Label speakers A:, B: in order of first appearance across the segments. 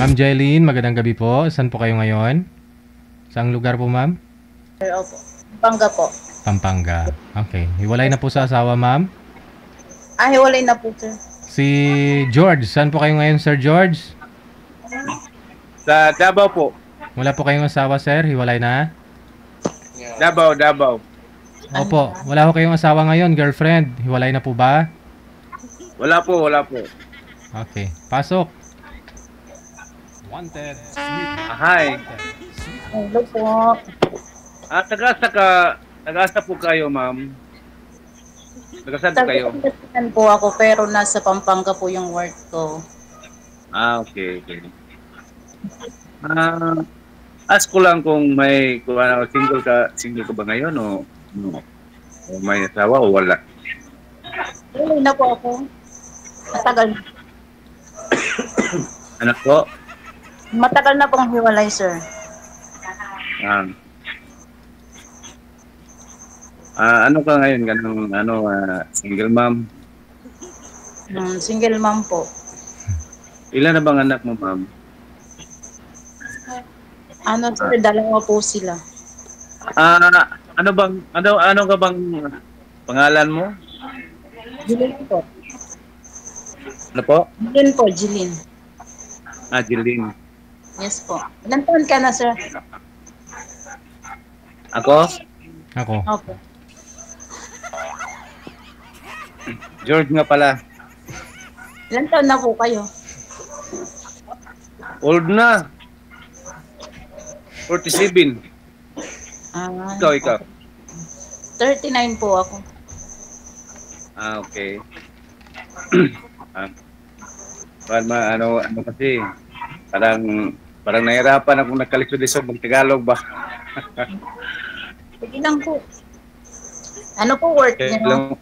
A: Ma'am Jeline, magandang gabi po. Saan po kayo ngayon? Saang lugar po, ma'am?
B: Sir, opo. Pampanga po.
A: Pampanga. Okay. Hiwalay na po sa asawa, ma'am.
B: Hiwalay na po, sir.
A: Si George, saan po kayo ngayon, Sir George?
C: Sa Davao po.
A: Wala po kayong asawa, sir? Hiwalay na?
C: Davao, Davao.
A: Opo. Wala po kayong asawa ngayon, girlfriend. Hiwalay na po ba?
C: Wala po, wala po.
A: Okay. Pasok. Wanted.
C: Hi.
B: Hello po.
C: Tagasa po kayo, ma'am. Tagasan po kayo.
B: Tagasan po ako pero nasa Pampanga po yung work ko.
C: Okay, okay. Ask ko lang kung single ka ba ngayon o may asawa o wala?
B: Hiwalay na po ako. Matagal.
C: Anak ko?
B: Matagal na pong hiwalay, sir.
C: Ano ka ngayon? Single mom?
B: Single mom po.
C: Ilan na bang anak mo, ma'am?
B: Sir, dalawa po sila.
C: Ano ka bang pangalan mo?
B: Jilin po.
C: Ano po?
B: Jilin po, Jilin.
C: Jeline.
B: Yes po. Ilan taon ka na, sir?
C: Ako?
A: Ako.
B: Opo.
C: George nga pala.
B: Ilan taon na po kayo?
C: Old na. 47. Ikaw.
B: 39 po ako.
C: Okay. Ano kasi, parang nahirapan akong nagkalisod-lisod ng Tagalog ba?
B: Sige lang po. Ano po work niyo?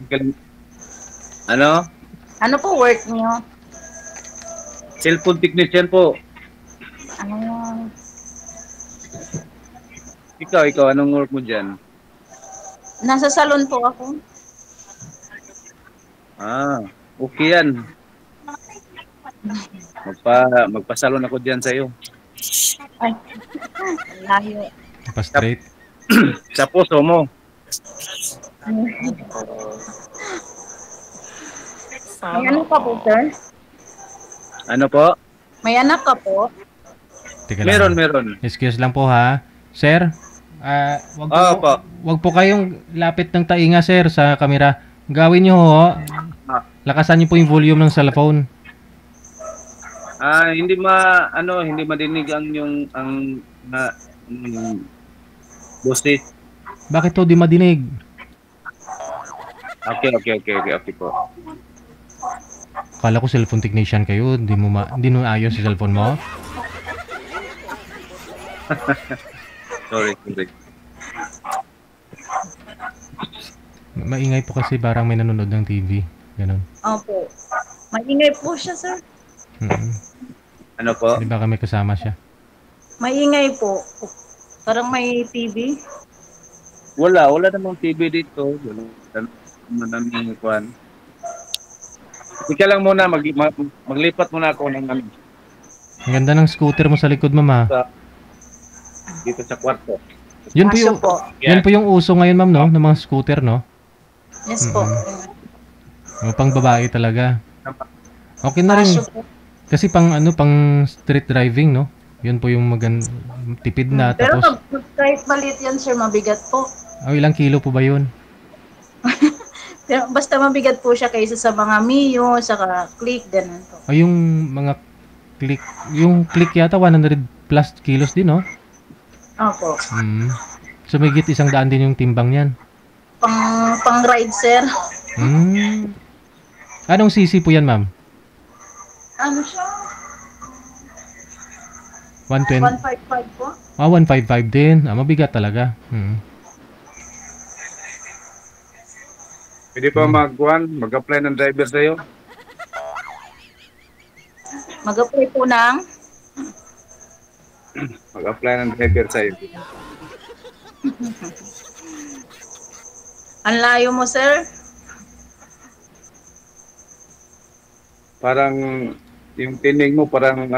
C: Ano?
B: Ano po work niyo?
C: Cellphone technician po. Ikaw, anong work mo dyan?
B: Nasa salon po ako.
C: Okay yan. Magpasalon ako dyan sa'yo.
B: Ay, layo.
A: Pa-straight.
C: Sa puso mo.
B: May anak ka po, sir?
C: Ano po?
B: May anak ka po?
A: Teka lang.
C: Meron.
A: Excuse lang po, ha. Sir, wag po kayong lapit ng tainga, sir, sa kamera. Gawin nyo, ho. Lakasan nyo po yung volume ng cellphone.
C: Hindi madinig ang boses.
A: Bakit to di madinig?
C: Okay po.
A: Kala ko cellphone technician kayo. Hindi mo ayos sa cellphone mo?
C: Sorry.
A: Maingay po kasi parang may nanonood ng TV. Ganon.
B: Opo. Maingay po siya, sir.
C: Ano po?
A: Di ba kami kasama siya?
B: Maingay po. Parang may TV.
C: Wala namang TV dito. Wala namang kuwan. Ika lang muna, maglipat muna ako ng
A: Ang ganda ng scooter mo sa likod, mama.
C: Dito sa kwarto.
A: Yun po yung uso ngayon, ma'am, no? Ng mga scooter, no?
B: Yes po.
A: Pang babae talaga. Okay na rin. Kasi pang street driving, no? Yun po yung tipid na.
B: Pero
A: Tapos,
B: kahit maliit yan, sir, mabigat po.
A: ilang kilo po ba yun?
B: Pero basta mabigat po siya kaysa sa mga Mio, saka Click, ganun po.
A: Yung mga click, yung click yata 100 plus kilos din, no?
B: Opo.
A: So may 100 din yung timbang niyan.
B: Pang ride, sir.
A: Anong cc po yan, ma'am?
B: Ano siya?
A: 120?
B: 155 po.
A: 155 din. Mabigat talaga.
C: Pwede pa mag-apply ng driver sa'yo?
B: Mag-apply po ng?
C: Mag-apply ng driver sa'yo.
B: Ang layo mo, sir.
C: Parang yung tinig mo parang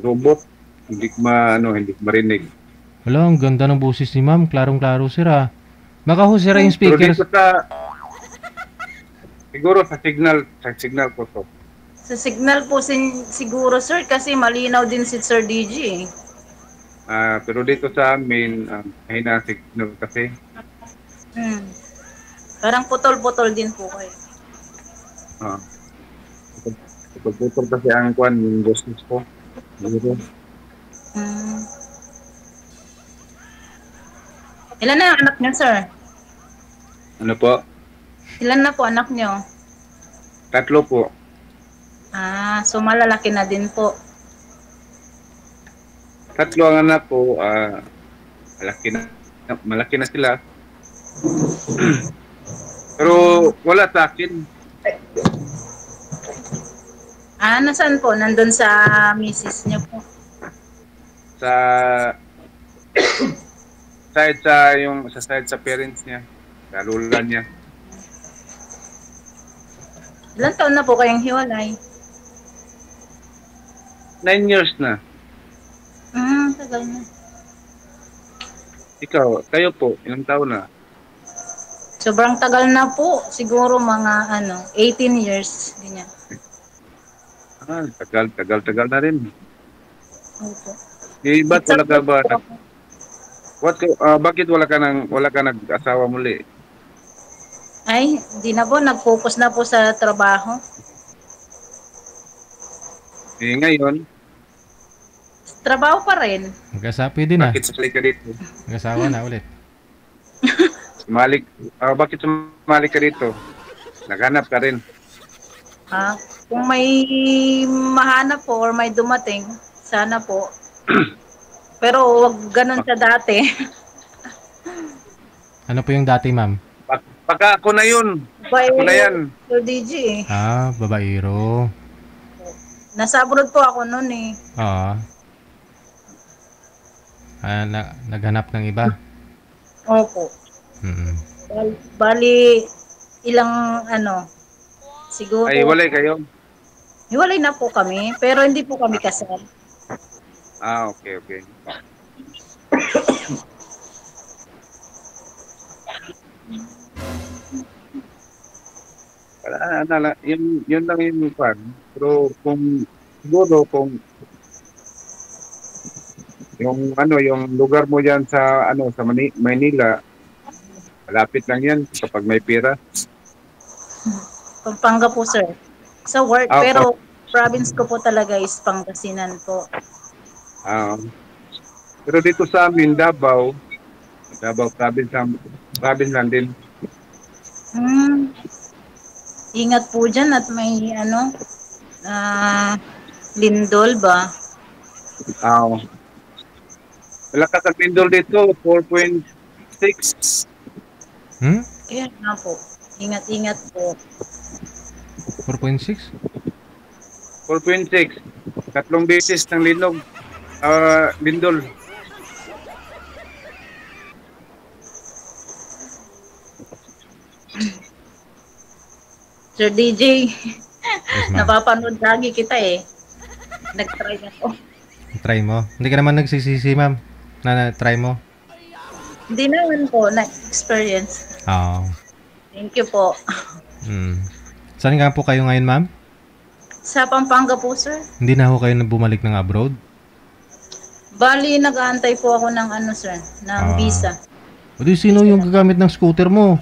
C: robot. Hindi ko hindi ko marinig.
A: Wala, ang ganda ng boses ni ma'am. Klarong-klaro, sir, ah. Baka ho, sir, yung
C: Pero dito
A: speakers.
C: siguro sa signal ko to.
B: Sa signal po siguro, sir, kasi malinaw din si Sir DG.
C: Pero dito sa amin, mahina ang signal kasi.
B: Hmm. Parang putol-putol din po kayo.
C: Ah, putol kasi ang kwan, yung boses ko. Siguro.
B: Hmm. Ilan na ang anak niyo, sir?
C: Ano po?
B: Ilan na po anak niyo?
C: 3 po.
B: So malalaki na din po.
C: 3 ang anak ko, malaki na sila. Pero wala sa akin.
B: Nasaan po? Nandun sa misis niyo po.
C: Sa side sa parents niya, sa lula niya.
B: Ilan taon na po kayong hiwalay?
C: 9 years na.
B: Tagal na.
C: Kayo po, ilang taon na?
B: Sobrang tagal na po. Siguro mga 18 years. Ganyan.
C: Tagal na rin.
B: Opo.
C: Ba't wala ka ba? Bakit wala ka nag-asawa muli?
B: Ay, di na po. Nag-focus na po sa trabaho.
C: Ngayon,
B: Trabaho pa rin.
A: Pwede na.
C: bakit sumali ka dito?
A: Nag-asawa na ulit.
C: Bakit sumali ka dito? Naghanap ka rin.
B: Kung may mahanap po or may dumating, sana po. Pero wag ganun sa dati.
A: Ano po yung dati, ma'am?
C: Baka ako na yun. Ako na yan.
B: Sir DG.
A: Babaero.
B: Nasa abroad po ako noon eh.
A: Oo. Naghanap ng iba.
B: Opo.
A: Mm.
B: Bali, ilang siguro.
C: Ay, walay kayo?
B: Hiwalay na po kami, pero hindi po kami kasal.
C: Okay. Yun lang yung fan. Pero siguro kung yung lugar mo diyan sa Maynila, malapit lang yan kapag may pera.
B: Pampanga po, sir. Sa work, pero province ko po talaga is Pangasinan po.
C: Pero dito sa amin, Davao province lang din.
B: Ingat po dyan at may lindol ba?
C: Malakas ang lindol dito, 4.6.
B: Kaya nga po. Ingat-ingat po.
A: 4.6?
C: 4.6. 3 beses ng lindol.
B: Sir DJ,
A: Yes, ma'am.
B: napapanood lagi kita eh. Nag-try ako.
A: Try mo. Hindi ka naman nagsisisi, ma'am. Na-try mo.
B: Hindi naman po, na-experience.
A: Oo.
B: Thank you po.
A: Saan nga po kayo ngayon, ma'am?
B: Sa Pampanga po, sir.
A: Hindi na ho kayo bumalik ng abroad?
B: Bali, nag-aantay po ako ng sir, ng visa.
A: O di, sino yung gagamit ng scooter mo?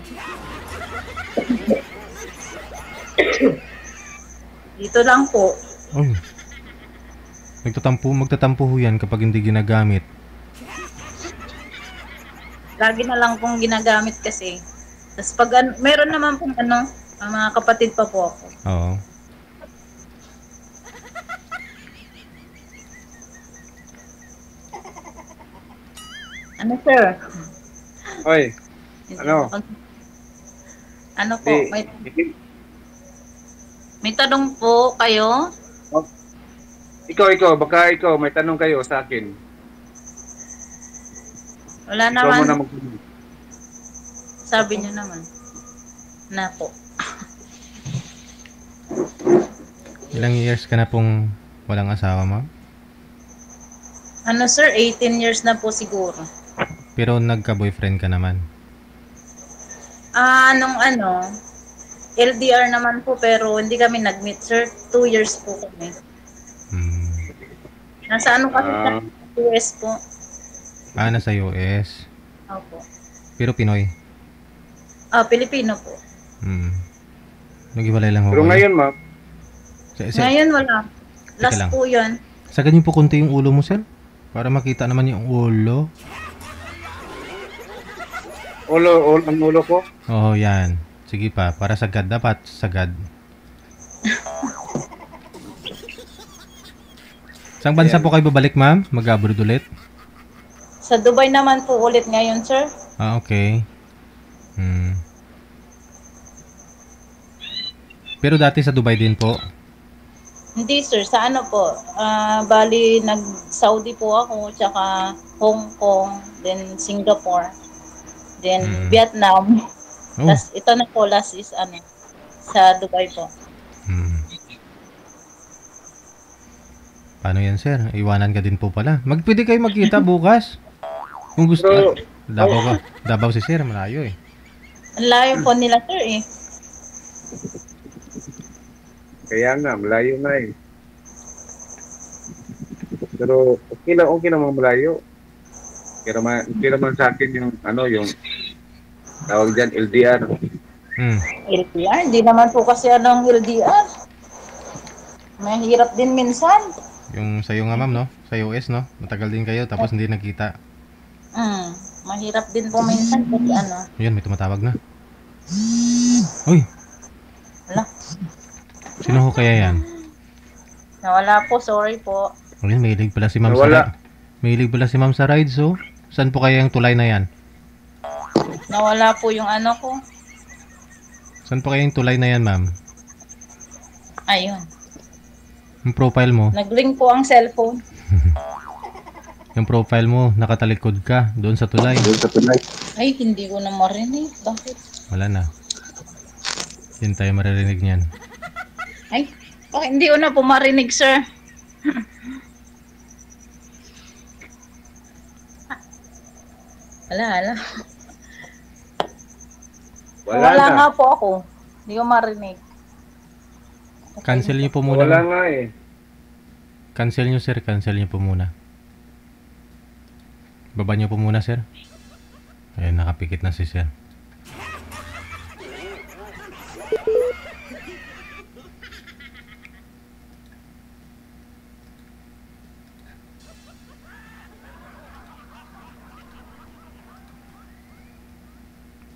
B: Dito lang po.
A: Magtatampo ho yan kapag hindi ginagamit.
B: Lagi na lang pong ginagamit kasi. Tapos pag meron naman pong mga kapatid pa po ako.
A: Oo.
B: Ano, sir?
C: Hoy, ano?
B: Ano po? May tanong po kayo?
C: Ikaw, baka may tanong kayo sa akin.
B: Wala
C: Ikaw
B: naman.
C: muna magtanong.
B: Sabi niyo naman. Na po.
A: Ilang years ka na pong walang asawa, ma'am?
B: Ano sir, 18 years na po siguro.
A: Pero nagka-boyfriend ka naman.
B: Nung LDR naman po pero hindi kami nag-meet sir. 2 years po kami.
A: Hmm.
B: Nasa ano kasi sa
C: Ah,
B: US po.
A: Nasa US.
B: Opo.
A: Pero Pinoy.
B: Pilipino po.
A: Hmm. Naghiwalay lang ho
C: pero
A: kayo?
C: ngayon, ma'am,
B: Ngayon wala. Last
A: lang.
B: po yun.
A: Sagad niyo po konti yung ulo mo, sir. Para makita naman yung ulo.
C: ang ulo ko,
A: Oo, yan. Sige pa. Para sagad. Dapat sagad. Saan bansa
C: Ayan.
A: po kayo babalik, ma'am? Mag-abroad ulit?
B: Sa Dubai naman po ulit ngayon sir.
A: Okay. Pero dati sa Dubai din po.
B: Hindi sir, sa ano po, bali nag-Saudi po ako, tsaka Hong Kong, then Singapore, then Vietnam.
A: Oh.
B: Tas ito na po last is sa Dubai po.
A: Paano yan, sir? Iwanan ka din po pala. Pwede kayo magkita bukas. Kung gusto.
C: Pero-
A: Davao ka. Davao si sir, malayo eh.
B: Ang layo po nila sir eh.
C: kaya nga, malayo na eh. Pero okay naman malayo. Okay naman sa akin yung tawag dyan, LDR.
B: LDR, hindi naman po kasi anong LDR. Mahirap din minsan.
A: Yung sa'yo nga, ma'am, no? Sa US, no? Matagal din kayo, tapos hindi nagkita.
B: Mahirap din po minsan kasi
A: Yun, may tumatawag na. Uy!
B: Wala.
A: Sino ho kaya yan?
B: Nawala po, sorry po.
A: Ayun, mahilig pala si ma'am sa
C: Nawala.
A: ride. Mahilig pala si ma'am sa rides, oh. Saan po kaya yung tulay na yan?
B: Nawala po yung ko.
A: Saan po kaya yung tulay na yan, ma'am?
B: Ayun.
A: Yung profile mo,
B: Nag-link po ang cellphone.
A: nakatalikod ka doon sa tulay.
B: Ay, hindi ko na marinig. Bakit?
A: Wala na. Yun tayo maririnig niyan.
B: Ay, bakit hindi ko na po marinig, sir? Wala.
C: Wala na.
B: nga po ako. Hindi ko marinig.
A: Cancel niyo po muna.
C: Wala
A: ma'am.
C: nga eh.
A: Cancel niyo, sir. Cancel niyo po muna. Baba niyo po muna, sir. Ayun, nakapikit na si sir.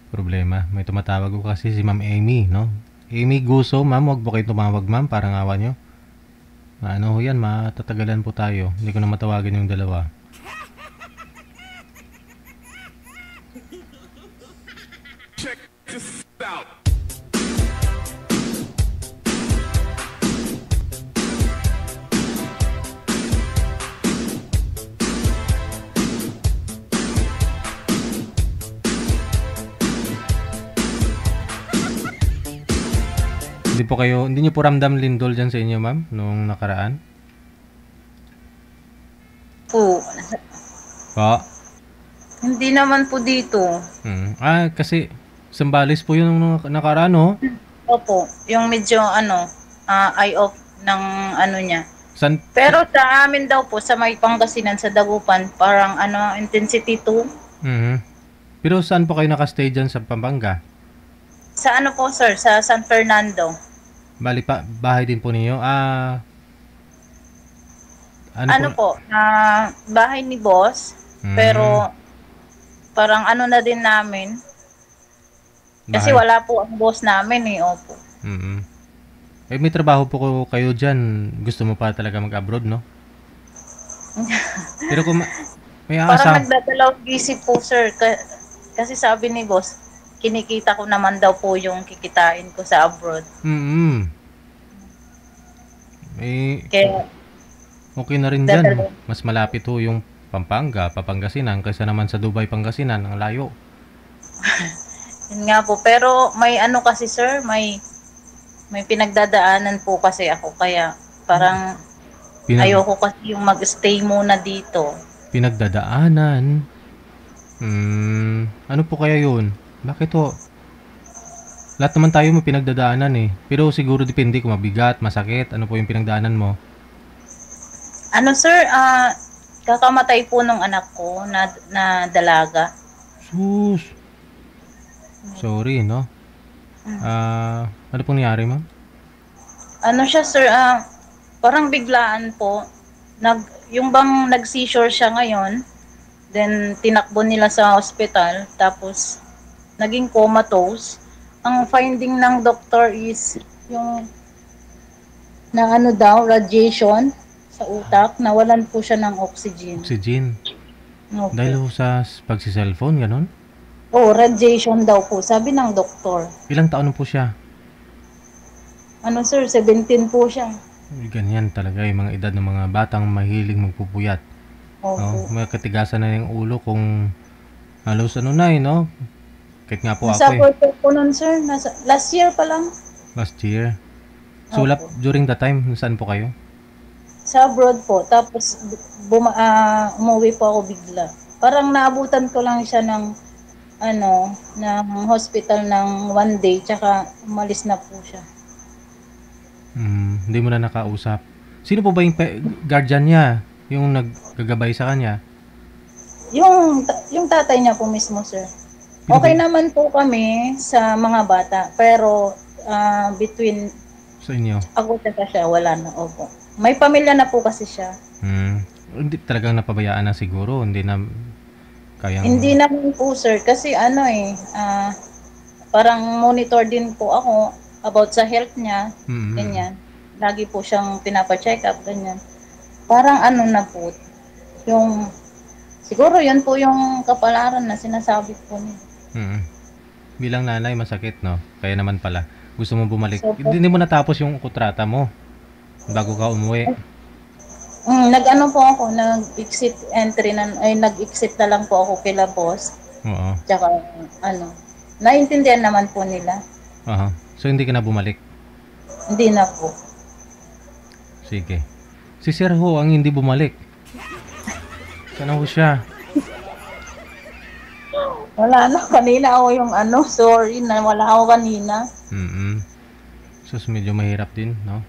A: Problema. May tumatawag ko kasi si Ma'am Amy, no? Amy Guso, ma'am. Huwag po kayo tumawag, ma'am. Parang awa nyo. Ano ho yan? Matatagalan po tayo. Hindi ko na matawagan yung dalawa. Hindi niyo po ramdam lindol dyan sa inyo, ma'am, nung nakaraan?
B: Po.
A: Po?
B: Hindi naman po dito.
A: Kasi Sambales po yun nung nakaraan, no?
B: Opo. Yung medyo eye off ng niya.
A: San?
B: Pero sa amin daw po, sa may Pangasinan, sa Dagupan, parang intensity 2.
A: Pero saan po kayo nakastay dyan sa Pampanga?
B: Sa po sir, sa San Fernando.
A: Bali pa, bahay din po ninyo?
B: Bahay ni boss. Pero parang na din namin. Kasi
A: Bahay.
B: wala po ang boss namin eh, opo.
A: May trabaho po kayo dyan. Gusto mo pa talaga mag-abroad, no? Pero kung may
B: Parang
A: asawa.
B: nagdadalawang isip po sir. Kasi sabi ni boss, kinikita ko naman daw po yung kikitain ko sa abroad. Kaya
A: Okay na rin dyan. Mas malapit ho yung Pampanga, Pangasinan, kaysa naman sa Dubai, Pangasinan. Ang layo.
B: yun nga po. Pero may kasi sir, may pinagdadaanan po kasi ako. Kaya parang Ayoko kasi yung mag-stay muna dito.
A: Pinagdadaanan. Ano po kaya yun? Bakit ho? Lahat naman tayo may pinagdadaanan eh. Pero siguro depende kung mabigat, masakit. Ano po yung pinagdaanan mo?
B: Ano sir, kakamatay po ng anak ko na dalaga.
A: Sus! Sorry, no? Ano pong nangyari, ma'am?
B: Ano siya sir, parang biglaan po. Yung bang nag-seizure siya ngayon, then tinakbo nila sa hospital, tapos naging comatose. Ang finding ng doctor is yung na ano daw, radiation sa utak, nawalan po siya ng oxygen.
A: Oxygen.
B: Opo.
A: Dahil ho sa pagsi-cellphone, ganon?
B: Oh, radiation daw po, sabi ng doktor.
A: Ilang taon po siya?
B: Ano sir, 17 po siya.
A: Ganyan talaga yung mga edad ng mga batang mahilig magpupuyat.
B: Opo.
A: No? May katigasan na yung ulo kung halos ano na no? Kahit nga po
B: Nasa
A: ako
B: po nun sir, last year pa lang.
A: last year. So wala,
B: Opo.
A: during that time, saan po kayo?
B: Sa abroad po, tapos umuwi po ako bigla. Parang naabutan ko lang siya ng ng hospital ng 1 day, tsaka umalis na po siya.
A: Hindi mo na nakausap. Sino po ba yung guardian niya? Yung naggagabay sa kanya?
B: Yung tatay niya po mismo, sir. Okay naman po kami sa mga bata, pero between
A: sa inyo?
B: ako at siya, wala na. Opo. May pamilya na po kasi siya.
A: Hindi talagang napabayaan na siguro. Hindi na kayang...
B: Hindi naman po, sir. Kasi parang monitor din po ako about sa health niya. Ganyan. Lagi po siyang pinapa-check up, ganyan. Parang na po. Siguro yun po yung kapalaran na sinasabi po niya.
A: Bilang nanay, masakit, no? Kaya naman pala. Gusto mo bumalik. Hindi mo natapos yung kontrata mo bago ka umuwi.
B: Nag-ano po ako, nag-exit entry nag-exit na lang po ako kila boss.
A: Oo.
B: Tsaka naiintindihan naman po nila.
A: So hindi ka na bumalik?
B: Hindi na po.
A: Sige. Si Sir ho ang hindi bumalik. Sana ho siya?
B: Wala na, kanina ako yung sorry na wala ako kanina.
A: Sus, medyo mahirap din, no?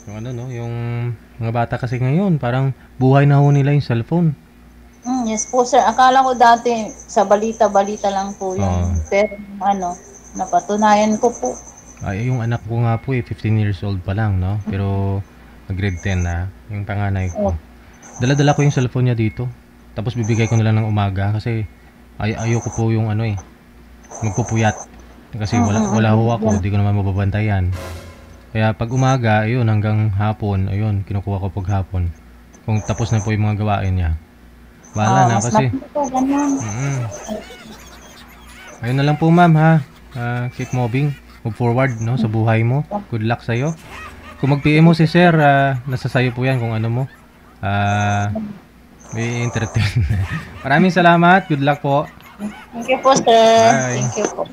A: Yung yung mga bata kasi ngayon, parang buhay na ho nila yung cellphone.
B: Yes po sir, akala ko dati sa balita-balita lang po yun. Pero napatunayan ko po.
A: Yung anak ko nga po 15 years old pa lang, no? Pero grade 10 na, yung panganay ko. Dala-dala ko yung cellphone niya dito. Tapos bibigay ko na lang ng umaga kasi ayoko po yung magpupuyat. Kasi wala ho ako, hindi ko naman mababantayan. Kaya pag umaga, ayun, hanggang hapon, ayun, kinukuha ko pag hapon. Kung tapos na po yung mga gawain niya. Bahala na kasi. Ayun na lang po ma'am ha. Keep moving. Move forward, no, sa buhay mo. Good luck sa'yo. Kung mag-PM mo si sir, nasa sayo po yan kung ano mo. May entertain. Maraming salamat. Good luck po.
B: Thank you po, sir.
A: Bye.
B: Thank you po.